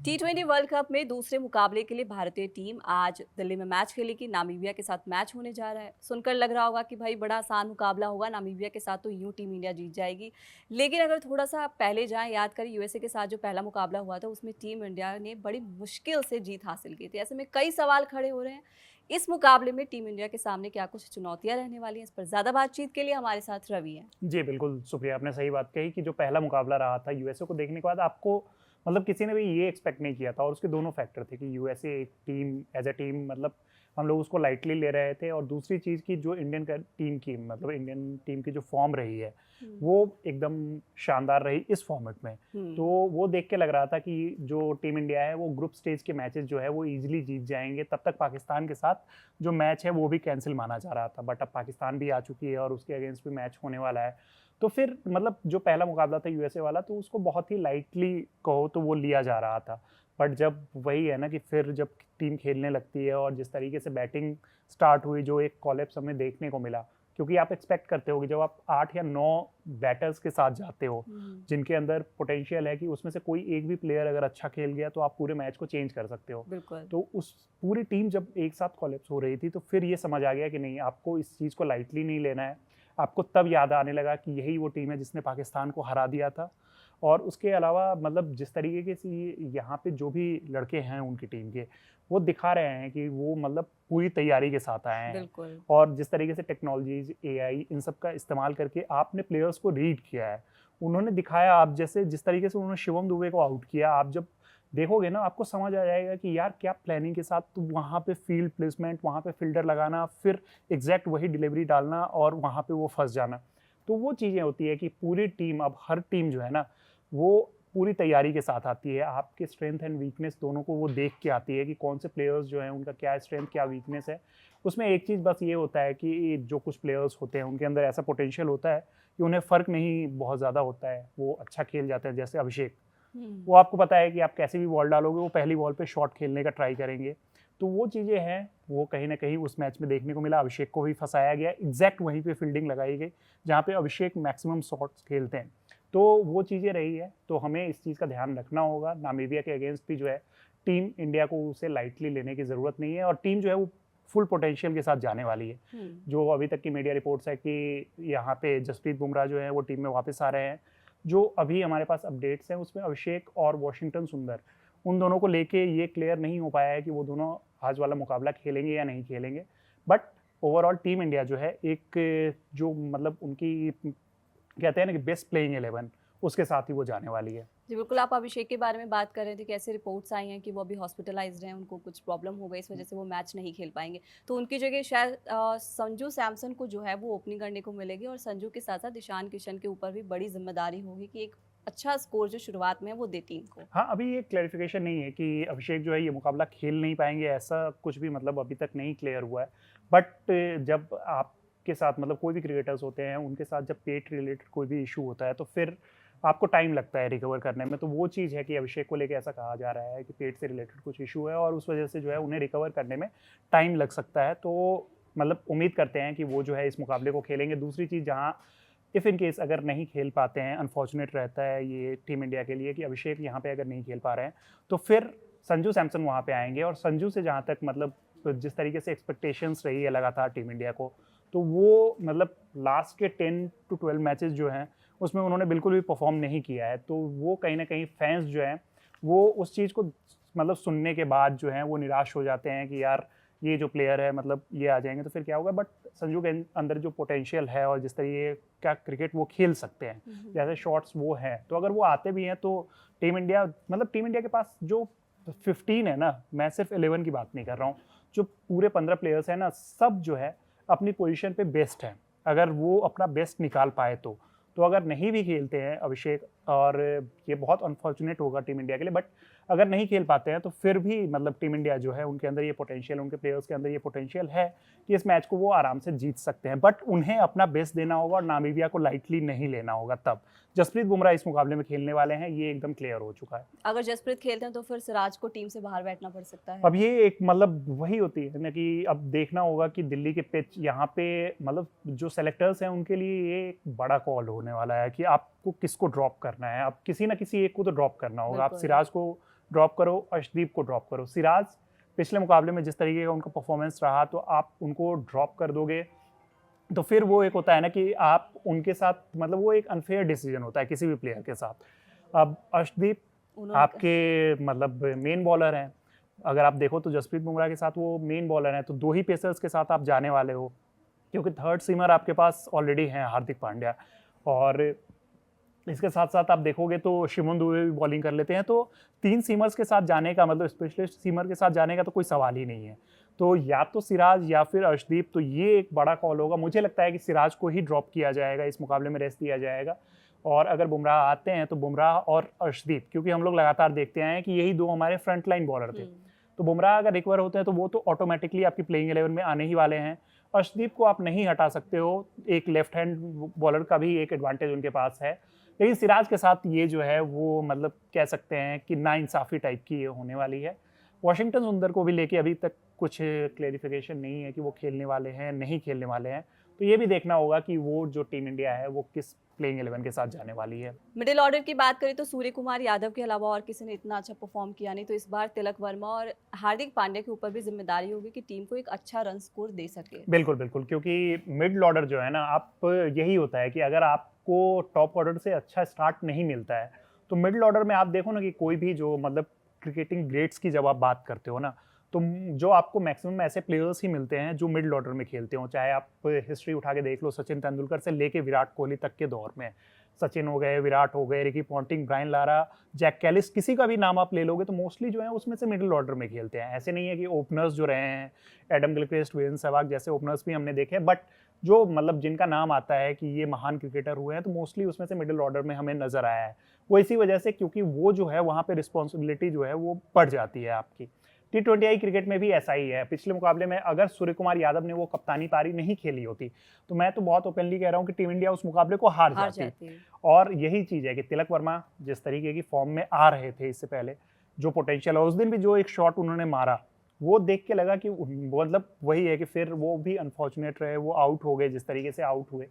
T20 world cup में दूसरे मुकाबले के लिए भारतीय टीम आज दिल्ली में मैच खेलेगी। नामीबिया के साथ मैच होने जा रहा है। सुनकर लग रहा होगा कि भाई बड़ा आसान मुकाबला होगा, नामीबिया के साथ तो यूं टीम इंडिया जीत जाएगी। लेकिन अगर थोड़ा सा पहले जाएं, याद करें यूएसए के साथ जो पहला मुकाबला हुआ था उसमें टीम इंडिया ने बड़ी मुश्किल से जीत हासिल की थी। ऐसे में कई सवाल खड़े हो रहे हैं, इस मुकाबले में टीम इंडिया के सामने क्या कुछ चुनौतियां रहने वाली हैं। इस पर ज्यादा बातचीत के लिए हमारे साथ रवि हैं। जी, बिल्कुल, शुक्रिया, आपने सही बात कही कि जो पहला मुकाबला रहा था यूएसए को देखने के बाद आपको मतलब किसी ने भी ये एक्सपेक्ट नहीं किया था और उसके दोनों फैक्टर थे कि यूएसए एक टीम एज़ अ टीम मतलब हम लोग उसको लाइटली ले रहे थे और दूसरी चीज़ की जो इंडियन टीम की जो फ़ॉर्म रही है, हम्म। वो एकदम शानदार रही इस फ़ॉर्मेट में। तो हम्म। वो देख के लग रहा था कि जो टीम इंडिया है वो ग्रुप स्टेज के मैचेज़ जो है वो ईज़िली जीत जाएँगे, तब तक पाकिस्तान के साथ जो मैच है वो भी कैंसल माना जा रहा था। बट अब पाकिस्तान भी आ चुकी है और उसके अगेंस्ट भी मैच होने वाला है। तो फिर मतलब जो पहला मुकाबला था यूएसए वाला तो उसको बहुत ही लाइटली कहो तो वो लिया जा रहा था। बट जब वही है ना कि फिर जब टीम खेलने लगती है और जिस तरीके से बैटिंग स्टार्ट हुई, जो एक कॉलेप्स हमें देखने को मिला, क्योंकि आप एक्सपेक्ट करते हो कि जब आप 8 या 9 बैटर्स के साथ जाते हो, हम्म। जिनके अंदर पोटेंशियल है कि उसमें से कोई एक भी प्लेयर अगर अच्छा खेल गया तो आप पूरे मैच को चेंज कर सकते हो। बिल्कुल। तो उस पूरी टीम जब एक साथ कॉलेप्स हो रही थी तो फिर ये समझ आ गया कि नहीं, आपको इस चीज़ को लाइटली नहीं लेना है। आपको तब याद आने लगा कि यही वो टीम है जिसने पाकिस्तान को हरा दिया था। और उसके अलावा मतलब जिस तरीके से यहाँ पे जो भी लड़के हैं उनकी टीम के, वो दिखा रहे हैं कि वो मतलब पूरी तैयारी के साथ आए हैं। बिल्कुल। और जिस तरीके से टेक्नोलॉजीज, एआई, इन सब का इस्तेमाल करके आपने प्लेयर्स को रीड किया है, उन्होंने दिखाया, आप जैसे जिस तरीके से उन्होंने शिवम दुबे को आउट किया, आप जब देखोगे ना आपको समझ आ जाएगा कि यार क्या प्लानिंग के साथ तो वहाँ पे फील्ड प्लेसमेंट, वहाँ पे फील्डर लगाना, फिर एग्जैक्ट वही डिलीवरी डालना और वहाँ पे वो फंस जाना। तो वो चीज़ें होती है कि पूरी टीम, अब हर टीम जो है ना वो पूरी तैयारी के साथ आती है। आपके स्ट्रेंथ एंड वीकनेस दोनों को वो देख के आती है कि कौन से प्लेयर्स जो हैं उनका क्या स्ट्रेंथ क्या वीकनेस है। उसमें एक चीज़ बस ये होता है कि जो कुछ प्लेयर्स होते हैं उनके अंदर ऐसा पोटेंशियल होता है कि उन्हें फ़र्क नहीं बहुत ज़्यादा होता है, वो अच्छा खेल जाते हैं। जैसे अभिषेक, हम्म। वो आपको पता है कि आप कैसे भी बॉल डालोगे वो पहली बॉल पे शॉट खेलने का ट्राई करेंगे। तो वो चीज़ें हैं, वो कहीं न कहीं उस मैच में देखने को मिला। अभिषेक को भी फँसाया गया, एग्ज़ैक्ट वहीं पे फील्डिंग लगाई गई जहाँ पे अभिषेक मैक्सिमम शॉट्स खेलते हैं। तो वो चीज़ें रही है, तो हमें इस चीज़ का ध्यान रखना होगा। नामीबिया के अगेंस्ट भी जो है टीम इंडिया को उसे लाइटली लेने की ज़रूरत नहीं है और टीम जो है वो फुल पोटेंशियल के साथ जाने वाली है। हम्म। जो अभी तक की मीडिया रिपोर्ट्स है कि यहाँ पे जसप्रीत बुमराह जो है वो टीम में वापस आ रहे हैं। जो अभी हमारे पास अपडेट्स हैं उसमें अभिषेक और वॉशिंगटन सुंदर, उन दोनों को लेके ये क्लियर नहीं हो पाया है कि वो दोनों आज वाला मुकाबला खेलेंगे या नहीं खेलेंगे। बट ओवरऑल टीम इंडिया जो है एक जो मतलब उनकी कहते हैं ना कि बेस्ट प्लेइंग 11, उसके साथ ही वो जाने वाली है। जी बिल्कुल, आप अभिषेक के बारे में बात कर रहे थे कि ऐसे रिपोर्ट्स आई हैं कि वो अभी हॉस्पिटलाइज्ड हैं, उनको कुछ प्रॉब्लम हो गई, इस वजह से वो मैच नहीं खेल पाएंगे। तो उनकी जगह शायद संजू सैमसन को जो है वो ओपनिंग करने को मिलेगी और संजू के साथ साथ ईशान किशन के ऊपर भी बड़ी जिम्मेदारी होगी कि एक अच्छा स्कोर जो शुरुआत में है वो दे टीम को। हाँ, अभी ये क्लैरिफिकेशन नहीं है कि अभिषेक जो है ये मुकाबला खेल नहीं पाएँगे, ऐसा कुछ भी मतलब अभी तक नहीं क्लियर हुआ है। बट जब आपके साथ मतलब कोई भी क्रिकेटर्स होते हैं, उनके साथ जब पेट रिलेटेड कोई भी इश्यू होता है, तो फिर आपको टाइम लगता है रिकवर करने में। तो वो चीज़ है कि अभिषेक को लेके ऐसा कहा जा रहा है कि पेट से रिलेटेड कुछ इश्यू है और उस वजह से जो है उन्हें रिकवर करने में टाइम लग सकता है। तो मतलब उम्मीद करते हैं कि वो जो है इस मुकाबले को खेलेंगे। दूसरी चीज़, जहाँ इफ़ इन केस अगर नहीं खेल पाते हैं, अनफॉर्चुनेट रहता है ये टीम इंडिया के लिए कि अभिषेक यहाँ पे अगर नहीं खेल पा रहे हैं, तो फिर संजू सैमसन वहाँ पे आएँगे और संजू से जहाँ तक मतलब जिस तरीके से एक्सपेक्टेशंस रही है लगातार टीम इंडिया को, तो वो मतलब लास्ट के 10 टू 12 मैचेस जो हैं, उसमें उन्होंने बिल्कुल भी परफ़ॉर्म नहीं किया है। तो वो कहीं न कहीं फैन्स जो हैं, वो उस चीज़ को मतलब सुनने के बाद जो हैं, वो निराश हो जाते हैं कि यार ये जो प्लेयर है मतलब ये आ जाएँगे तो फिर क्या होगा? बट संजू के अंदर जो पोटेंशियल है और जिस तरीके का क्रिकेट वो खेल सकते हैं, जैसे शॉट्स वो हैं, तो अगर वो आते भी हैं तो टीम इंडिया के पास जो 15 है ना, मैं सिर्फ 11 की बात नहीं कर रहा हूँ, जो पूरे 15 प्लेयर्स हैं ना, सब जो है अपनी पोजीशन पे बेस्ट हैं। अगर वो अपना बेस्ट निकाल पाए तो अगर नहीं भी खेलते हैं अभिषेक, और ये बहुत अनफॉर्चुनेट होगा टीम इंडिया के लिए, बट अगर नहीं खेल पाते हैं तो फिर भी मतलब टीम इंडिया जो है उनके अंदर ये पोटेंशियल, उनके प्लेयर्स के अंदर ये पोटेंशियल है कि इस मैच को वो आराम से जीत सकते हैं। बट उन्हें अपना बेस्ट देना होगा और नामीबिया को लाइटली नहीं लेना होगा। तब जसप्रीत बुमराह इस मुकाबले में खेलने वाले हैं, ये एकदम क्लियर हो चुका है। अगर जसप्रीत खेलते हैं तो फिर सिराज को टीम से बाहर बैठना पड़ सकता है। अब ये एक मतलब वही होती है ना कि अब देखना होगा कि दिल्ली के पिच यहाँ पे मतलब जो सेलेक्टर्स हैं उनके लिए ये एक बड़ा कॉल होने वाला है कि आपको किसको ड्रॉप करना है। अब किसी ना किसी एक को तो ड्रॉप करना होगा। आप बिल्कुल। सिराज को ड्रॉप करो, अर्शदीप को ड्रॉप करो। सिराज पिछले मुकाबले में जिस तरीके का उनका परफॉर्मेंस रहा, तो आप उनको ड्रॉप कर दोगे तो फिर वो एक होता है ना कि आप उनके साथ मतलब वो एक अनफेयर डिसीजन होता है किसी भी प्लेयर के साथ। अब अर्शदीप आपके मतलब मेन बॉलर हैं, अगर आप देखो तो जसप्रीत बुमराह के साथ वो मेन बॉलर हैं, तो 2 ही पेसर्स के साथ आप जाने वाले हो, क्योंकि थर्ड सीमर आपके पास ऑलरेडी हैं हार्दिक पांड्या, और इसके साथ साथ आप देखोगे तो शिवम दुबे भी बॉलिंग कर लेते हैं। तो 3 सीमर्स के साथ जाने का मतलब स्पेशलिस्ट सीमर के साथ जाने का तो कोई सवाल ही नहीं है। तो या तो सिराज या फिर अर्शदीप, तो ये एक बड़ा कॉल होगा। मुझे लगता है कि सिराज को ही ड्रॉप किया जाएगा, इस मुकाबले में रेस्ट दिया जाएगा, और अगर बुमराह आते हैं तो बुमराह और अर्शदीप, क्योंकि हम लोग लगातार देखते आए हैं कि यही 2 हमारे फ्रंट लाइन बॉलर थे। तो बुमराह अगर रिकवर होते हैं तो वो तो ऑटोमेटिकली आपकी प्लेइंग 11 में आने ही वाले हैं। अर्शदीप को आप नहीं हटा सकते हो, एक लेफ्ट हैंड बॉलर का भी एक एडवांटेज उनके पास है, लेकिन सिराज के साथ ये जो है वो मतलब कह सकते हैं कि नाइंसाफ़ी टाइप की ये होने वाली है। वाशिंगटन सुंदर को भी लेके अभी तक कुछ क्लेरिफिकेशन नहीं है कि वो खेलने वाले हैं नहीं खेलने वाले हैं, तो ये भी देखना होगा कि वो जो टीम इंडिया है वो किस प्लेइंग 11 के साथ जाने वाली है। मिडिल ऑर्डर की बात करें तो सूर्य कुमार यादव के अलावा और किसी ने इतना अच्छा परफॉर्म किया नहीं, तो इस बार तिलक वर्मा और हार्दिक पांड्या के ऊपर भी जिम्मेदारी होगी कि टीम को एक अच्छा रन स्कोर दे सके। बिल्कुल बिल्कुल, क्योंकि मिडिल ऑर्डर जो है ना, आप यही होता है कि अगर आपको टॉप ऑर्डर से अच्छा स्टार्ट नहीं मिलता है तो मिडिल ऑर्डर में आप देखो ना कि कोई भी जो मतलब क्रिकेटिंग ग्रेड्स की जब आप बात करते हो ना, तो जो आपको मैक्सिमम ऐसे प्लेयर्स ही मिलते हैं जो मिडिल ऑर्डर में खेलते हो। चाहे आप हिस्ट्री उठा के देख लो, सचिन तेंदुलकर से लेके विराट कोहली तक के दौर में, सचिन हो गए, विराट हो गए, Ricky Ponting, Brian Lara, Jacques Kallis, किसी का भी नाम आप ले लोगे तो मोस्टली जो है उसमें से मिडिल ऑर्डर में खेलते हैं। ऐसे नहीं है कि ओपनर्स जो रहे हैं, एडम गिलक्रिस्ट, वीरेंद्र सहवाग जैसे ओपनर्स भी हमने देखे, बट जो मतलब जिनका नाम आता है कि ये महान क्रिकेटर हुए हैं, तो मोस्टली उसमें से मिडिल ऑर्डर में हमें नजर आया है। वो इसी वजह से क्योंकि वो जो है वहाँ पे रिस्पॉन्सिबिलिटी जो है वो बढ़ जाती है आपकी। T20I क्रिकेट में भी ऐसा ही है। पिछले मुकाबले में अगर सूर्य कुमार यादव ने वो कप्तानी पारी नहीं खेली होती तो मैं तो बहुत ओपनली कह रहा हूँ कि टीम इंडिया उस मुकाबले को हार जाती। और यही चीज़ है कि तिलक वर्मा जिस तरीके की फॉर्म में आ रहे थे इससे पहले, जो पोटेंशियल है, उस दिन भी जो एक शॉट उन्होंने मारा वो देख के लगा कि मतलब वही है कि फिर वो भी अनफॉर्चुनेट रहे, वो आउट हो गए जिस तरीके से आउट हुए।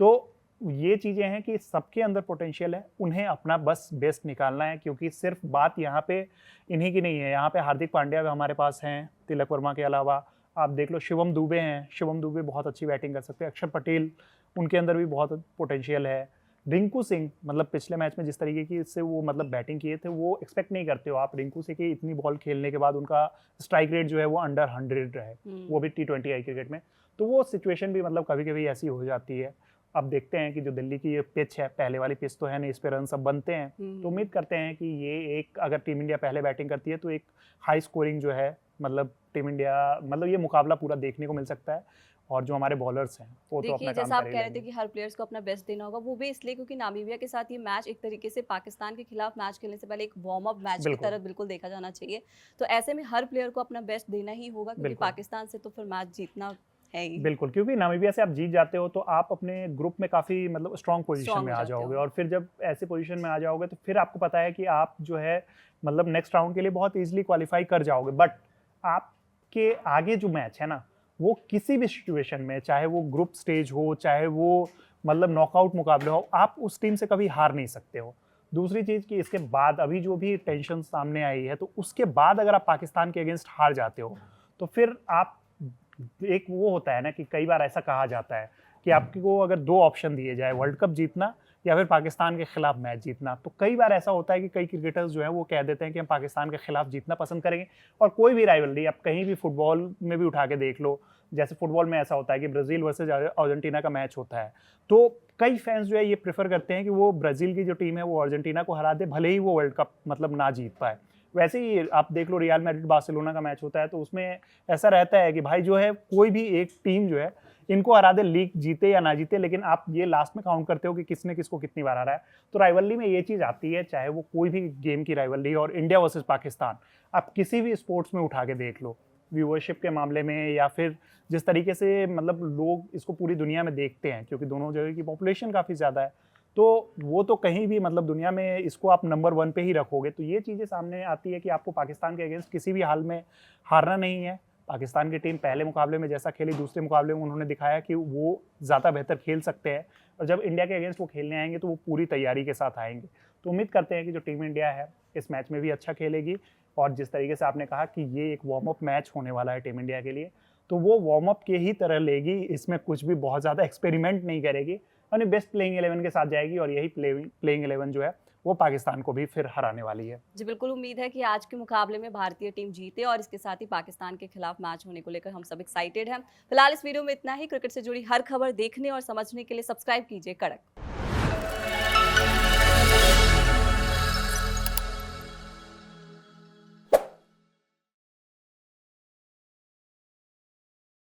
तो ये चीज़ें हैं कि सबके अंदर पोटेंशियल है, उन्हें अपना बस बेस्ट निकालना है, क्योंकि सिर्फ बात यहाँ पे इन्हीं की नहीं है। यहाँ पे हार्दिक पांड्या भी हमारे पास हैं, तिलक वर्मा के अलावा आप देख लो शिवम दुबे हैं, शिवम दुबे बहुत अच्छी बैटिंग कर सकते हैं, अक्षर पटेल, उनके अंदर भी बहुत पोटेंशियल है। रिंकू सिंह, मतलब पिछले मैच में जिस तरीके की से वो मतलब बैटिंग किए थे वो एक्सपेक्ट नहीं करते हो आप रिंकू सिंह की इतनी बॉल खेलने के बाद उनका स्ट्राइक रेट जो है वो अंडर 100 रहे, वो भी T20I क्रिकेट में। तो वो सिचुएशन भी मतलब कभी कभी ऐसी हो जाती है। अब देखते हैं कि जो दिल्ली की ये पिच है, पहले वाली पिच तो है नहीं, इस पे रन सब बनते हैं, तो उम्मीद करते हैं कि ये एक अगर टीम इंडिया पहले बैटिंग करती है तो एक हाई स्कोरिंग जो है मतलब टीम इंडिया मतलब ये मुकाबला पूरा देखने को मिल सकता है। और जो हमारे बॉलर्स हैं वो तो अपना काम जैसा आप कर कह रहे थे कि हर प्लेयर्स को अपना बेस्ट देना होगा, वो भी इसलिए क्योंकि नामीबिया के साथ ये मैच एक तरीके से पाकिस्तान के खिलाफ मैच खेलने से पहले एक वार्म अप मैच की तरह बिल्कुल देखा जाना चाहिए। तो ऐसे में हर प्लेयर को अपना बेस्ट देना ही होगा, क्योंकि पाकिस्तान से तो फिर मैच जीतना है ही। बिल्कुल, क्योंकि नामीबिया से आप जीत जाते हो तो आप अपने ग्रुप में काफ़ी मतलब स्ट्रॉन्ग पोजीशन में आ जाओगे, और फिर जब ऐसे पोजीशन में आ जाओगे तो फिर आपको पता है कि आप जो है मतलब नेक्स्ट राउंड के लिए बहुत ईजिली क्वालिफाई कर जाओगे। बट आपके आगे जो मैच है ना, वो किसी भी सिचुएशन में, चाहे वो ग्रुप स्टेज हो, चाहे वो मतलब नॉकआउट मुकाबले हो, आप उस टीम से कभी हार नहीं सकते हो। दूसरी चीज़ कि इसके बाद अभी जो भी टेंशन सामने आई है, तो उसके बाद अगर आप पाकिस्तान के अगेंस्ट हार जाते हो तो फिर आप एक वो होता है ना कि कई बार ऐसा कहा जाता है कि आपको अगर 2 ऑप्शन दिए जाए, वर्ल्ड कप जीतना या फिर पाकिस्तान के खिलाफ मैच जीतना, तो कई बार ऐसा होता है कि कई क्रिकेटर्स जो है वो कह देते हैं कि हम पाकिस्तान के खिलाफ जीतना पसंद करेंगे। और कोई भी राइवलरी आप कहीं भी फुटबॉल में भी उठा के देख लो, जैसे फुटबॉल में ऐसा होता है कि ब्राज़ील वर्सेज अर्जेंटीना का मैच होता है, तो कई फैंस जो है ये प्रेफर करते हैं कि वो ब्राज़ील की जो टीम है वो अर्जेंटीना को हरा दे, भले ही वो वर्ल्ड कप मतलब ना जीत पाए। वैसे ही आप देख लो रियल मैड्रिड बार्सिलोना का मैच होता है, तो उसमें ऐसा रहता है कि भाई जो है कोई भी एक टीम जो है इनको हरा दे, लीग जीते या ना जीते, लेकिन आप ये लास्ट में काउंट करते हो कि किसने किसको कितनी बार हराया है। तो राइवलरी में ये चीज़ आती है, चाहे वो कोई भी गेम की राइवलरी और इंडिया वर्सेस पाकिस्तान आप किसी भी स्पोर्ट्स में उठा के देख लो, व्यूअरशिप के मामले में या फिर जिस तरीके से मतलब लोग इसको पूरी दुनिया में देखते हैं, क्योंकि दोनों जगह की पॉपुलेशन काफ़ी ज़्यादा है, तो वो तो कहीं भी मतलब दुनिया में इसको आप नंबर 1 पे ही रखोगे। तो ये चीज़ें सामने आती है कि आपको पाकिस्तान के अगेंस्ट किसी भी हाल में हारना नहीं है। पाकिस्तान की टीम पहले मुकाबले में जैसा खेली, दूसरे मुकाबले में उन्होंने दिखाया कि वो ज़्यादा बेहतर खेल सकते हैं, और जब इंडिया के अगेंस्ट वो खेलने आएंगे तो वो पूरी तैयारी के साथ आएंगे। तो उम्मीद करते हैं कि जो टीम इंडिया है इस मैच में भी अच्छा खेलेगी। और जिस तरीके से आपने कहा कि ये एक वार्म अप मैच होने वाला है टीम इंडिया के लिए, तो वो वार्म अप के ही तरह लेगी, इसमें कुछ भी बहुत ज़्यादा एक्सपेरिमेंट नहीं करेगी, अपनी बेस्ट प्लेइंग 11 के साथ जाएगी और यही प्लेइंग 11 जो है वो पाकिस्तान को भी फिर हराने वाली है। जी बिल्कुल, उम्मीद है कि आज के मुकाबले में भारतीय टीम जीते और इसके साथ ही पाकिस्तान के खिलाफ मैच होने को लेकर हम सब एक्साइटेड हैं। फिलहाल इस वीडियो में इतना ही। क्रिकेट से जुड़ी हर खबर देखने और समझने के लिए सब्सक्राइब कीजिए कड़क।